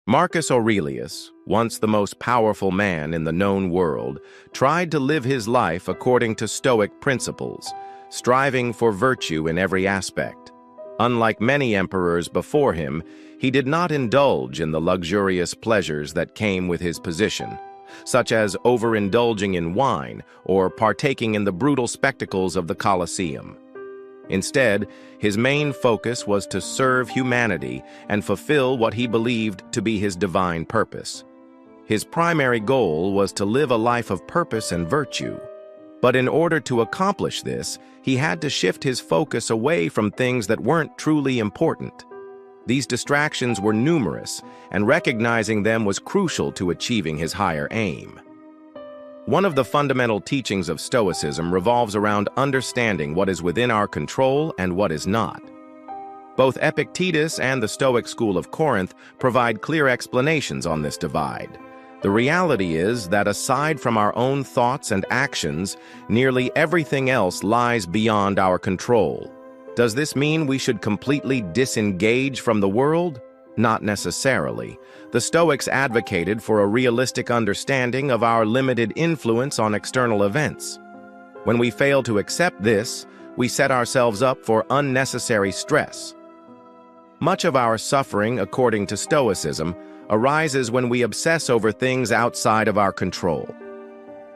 Marcus Aurelius, once the most powerful man in the known world, tried to live his life according to Stoic principles, striving for virtue in every aspect. Unlike many emperors before him, he did not indulge in the luxurious pleasures that came with his position, such as overindulging in wine or partaking in the brutal spectacles of the Colosseum. Instead, his main focus was to serve humanity and fulfill what he believed to be his divine purpose. His primary goal was to live a life of purpose and virtue. But in order to accomplish this, he had to shift his focus away from things that weren't truly important. These distractions were numerous, and recognizing them was crucial to achieving his higher aim. One of the fundamental teachings of Stoicism revolves around understanding what is within our control and what is not. Both Epictetus and the Stoic school of Corinth provide clear explanations on this divide. The reality is that aside from our own thoughts and actions, nearly everything else lies beyond our control. Does this mean we should completely disengage from the world? Not necessarily. The Stoics advocated for a realistic understanding of our limited influence on external events. When we fail to accept this, we set ourselves up for unnecessary stress. Much of our suffering, according to Stoicism, arises when we obsess over things outside of our control.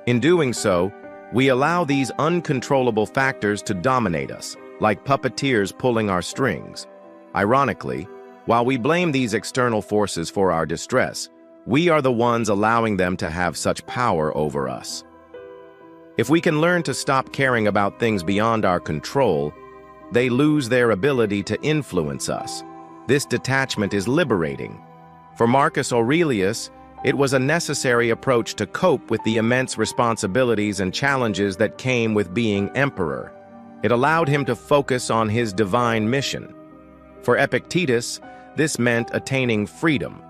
In doing so, we allow these uncontrollable factors to dominate us, like puppeteers pulling our strings. Ironically, while we blame these external forces for our distress, we are the ones allowing them to have such power over us. If we can learn to stop caring about things beyond our control, they lose their ability to influence us. This detachment is liberating. For Marcus Aurelius, it was a necessary approach to cope with the immense responsibilities and challenges that came with being emperor. It allowed him to focus on his divine mission. For Epictetus, this meant attaining freedom.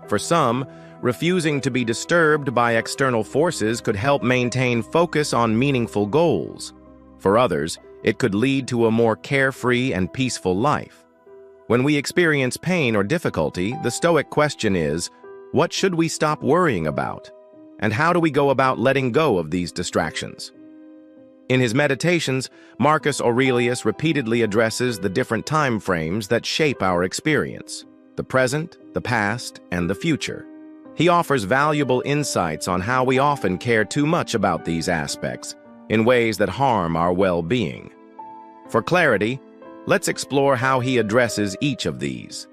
For some, refusing to be disturbed by external forces could help maintain focus on meaningful goals. For others, it could lead to a more carefree and peaceful life. When we experience pain or difficulty, the Stoic question is, what should we stop worrying about? And how do we go about letting go of these distractions? In his meditations, Marcus Aurelius repeatedly addresses the different time frames that shape our experience: the present, the past, and the future. He offers valuable insights on how we often care too much about these aspects in ways that harm our well-being. For clarity, let's explore how he addresses each of these.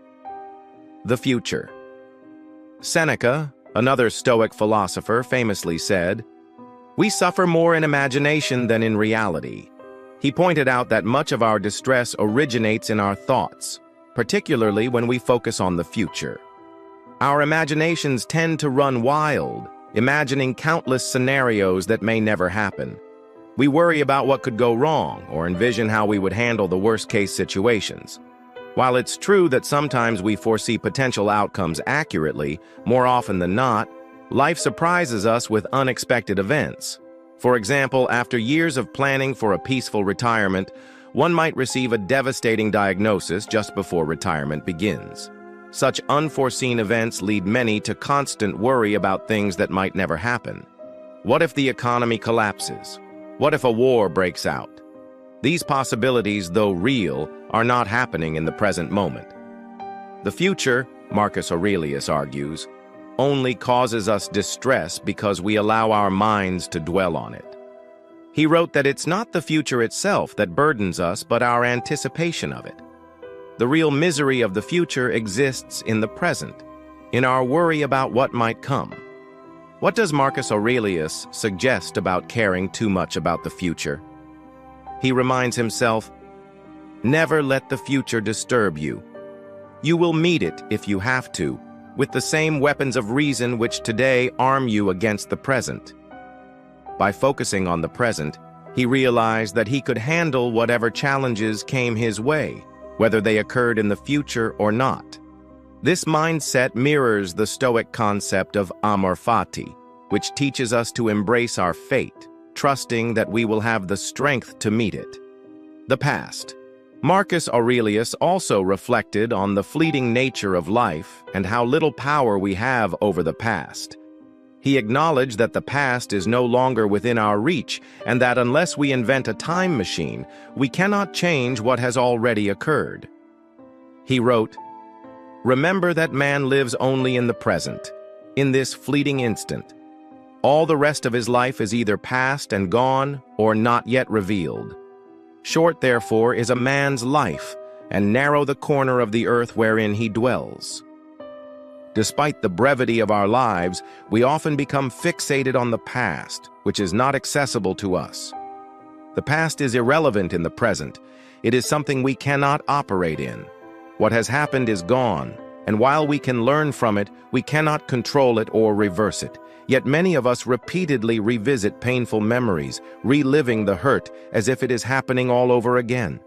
The future. Seneca, another Stoic philosopher, famously said, "We suffer more in imagination than in reality." He pointed out that much of our distress originates in our thoughts, particularly when we focus on the future. Our imaginations tend to run wild, imagining countless scenarios that may never happen. We worry about what could go wrong or envision how we would handle the worst-case situations. While it's true that sometimes we foresee potential outcomes accurately, more often than not, life surprises us with unexpected events. For example, after years of planning for a peaceful retirement, one might receive a devastating diagnosis just before retirement begins. Such unforeseen events lead many to constant worry about things that might never happen. What if the economy collapses? What if a war breaks out? These possibilities, though real, are not happening in the present moment. The future, Marcus Aurelius argues, only causes us distress because we allow our minds to dwell on it. He wrote that it's not the future itself that burdens us, but our anticipation of it. The real misery of the future exists in the present, in our worry about what might come. What does Marcus Aurelius suggest about caring too much about the future? He reminds himself, "Never let the future disturb you. You will meet it, if you have to, with the same weapons of reason which today arm you against the present." By focusing on the present, he realized that he could handle whatever challenges came his way, whether they occurred in the future or not. This mindset mirrors the Stoic concept of amor fati, which teaches us to embrace our fate, trusting that we will have the strength to meet it. The past. Marcus Aurelius also reflected on the fleeting nature of life and how little power we have over the past. He acknowledged that the past is no longer within our reach and that unless we invent a time machine, we cannot change what has already occurred. He wrote, "Remember that man lives only in the present, in this fleeting instant. All the rest of his life is either past and gone or not yet revealed. Short, therefore, is a man's life, and narrow the corner of the earth wherein he dwells." Despite the brevity of our lives, we often become fixated on the past, which is not accessible to us. The past is irrelevant in the present. It is something we cannot operate in. What has happened is gone, and while we can learn from it, we cannot control it or reverse it. Yet many of us repeatedly revisit painful memories, reliving the hurt as if it is happening all over again.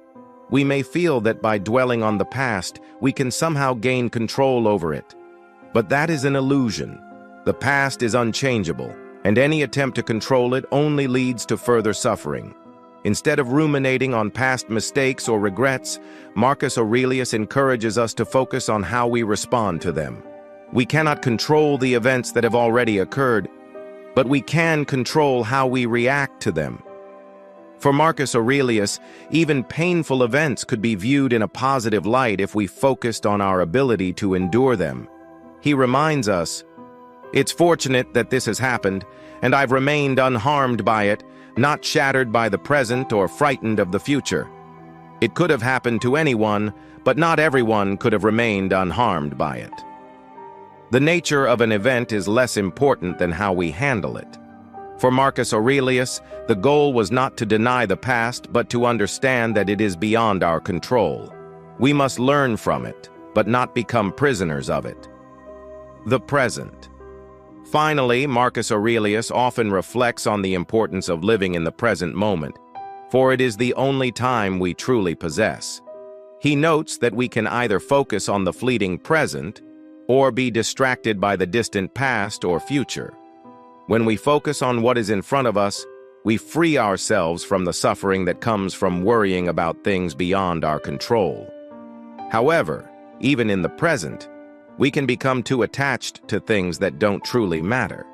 We may feel that by dwelling on the past, we can somehow gain control over it. But that is an illusion. The past is unchangeable, and any attempt to control it only leads to further suffering. Instead of ruminating on past mistakes or regrets, Marcus Aurelius encourages us to focus on how we respond to them. We cannot control the events that have already occurred, but we can control how we react to them. For Marcus Aurelius, even painful events could be viewed in a positive light if we focused on our ability to endure them. He reminds us, "It's fortunate that this has happened, and I've remained unharmed by it, not shattered by the present or frightened of the future. It could have happened to anyone, but not everyone could have remained unharmed by it." The nature of an event is less important than how we handle it. For Marcus Aurelius, the goal was not to deny the past, but to understand that it is beyond our control. We must learn from it, but not become prisoners of it. The present. Finally, Marcus Aurelius often reflects on the importance of living in the present moment, for it is the only time we truly possess. He notes that we can either focus on the fleeting present or be distracted by the distant past or future. When we focus on what is in front of us, we free ourselves from the suffering that comes from worrying about things beyond our control. However, even in the present, we can become too attached to things that don't truly matter.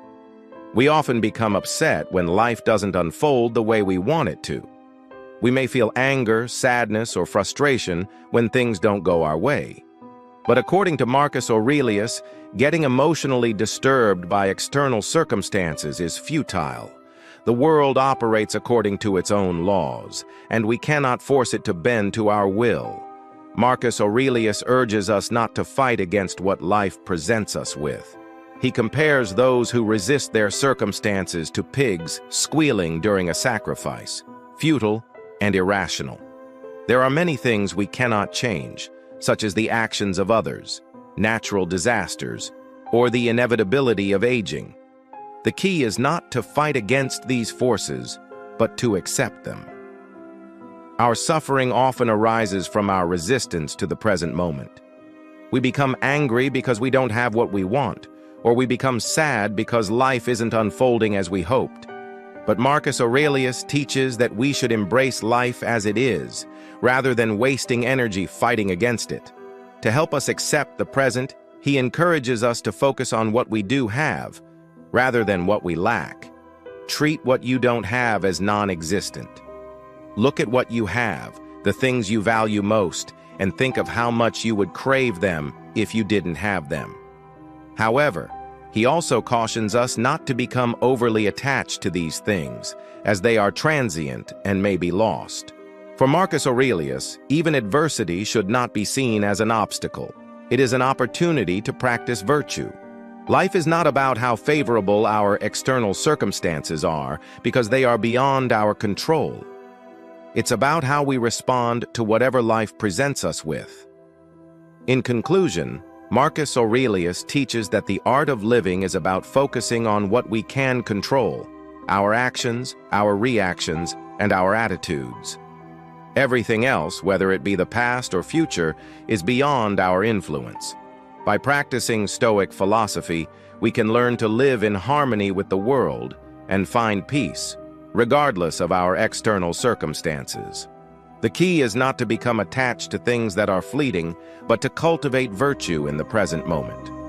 We often become upset when life doesn't unfold the way we want it to. We may feel anger, sadness, or frustration when things don't go our way. But according to Marcus Aurelius, getting emotionally disturbed by external circumstances is futile. The world operates according to its own laws, and we cannot force it to bend to our will. Marcus Aurelius urges us not to fight against what life presents us with. He compares those who resist their circumstances to pigs squealing during a sacrifice, futile and irrational. There are many things we cannot change, such as the actions of others, natural disasters, or the inevitability of aging. The key is not to fight against these forces, but to accept them. Our suffering often arises from our resistance to the present moment. We become angry because we don't have what we want, or we become sad because life isn't unfolding as we hoped. But Marcus Aurelius teaches that we should embrace life as it is, rather than wasting energy fighting against it. To help us accept the present, he encourages us to focus on what we do have, rather than what we lack. Treat what you don't have as non-existent. Look at what you have, the things you value most, and think of how much you would crave them if you didn't have them. However, he also cautions us not to become overly attached to these things, as they are transient and may be lost. For Marcus Aurelius, even adversity should not be seen as an obstacle. It is an opportunity to practice virtue. Life is not about how favorable our external circumstances are, because they are beyond our control. It's about how we respond to whatever life presents us with. In conclusion, Marcus Aurelius teaches that the art of living is about focusing on what we can control, our actions, our reactions, and our attitudes. Everything else, whether it be the past or future, is beyond our influence. By practicing Stoic philosophy, we can learn to live in harmony with the world and find peace, regardless of our external circumstances. The key is not to become attached to things that are fleeting, but to cultivate virtue in the present moment.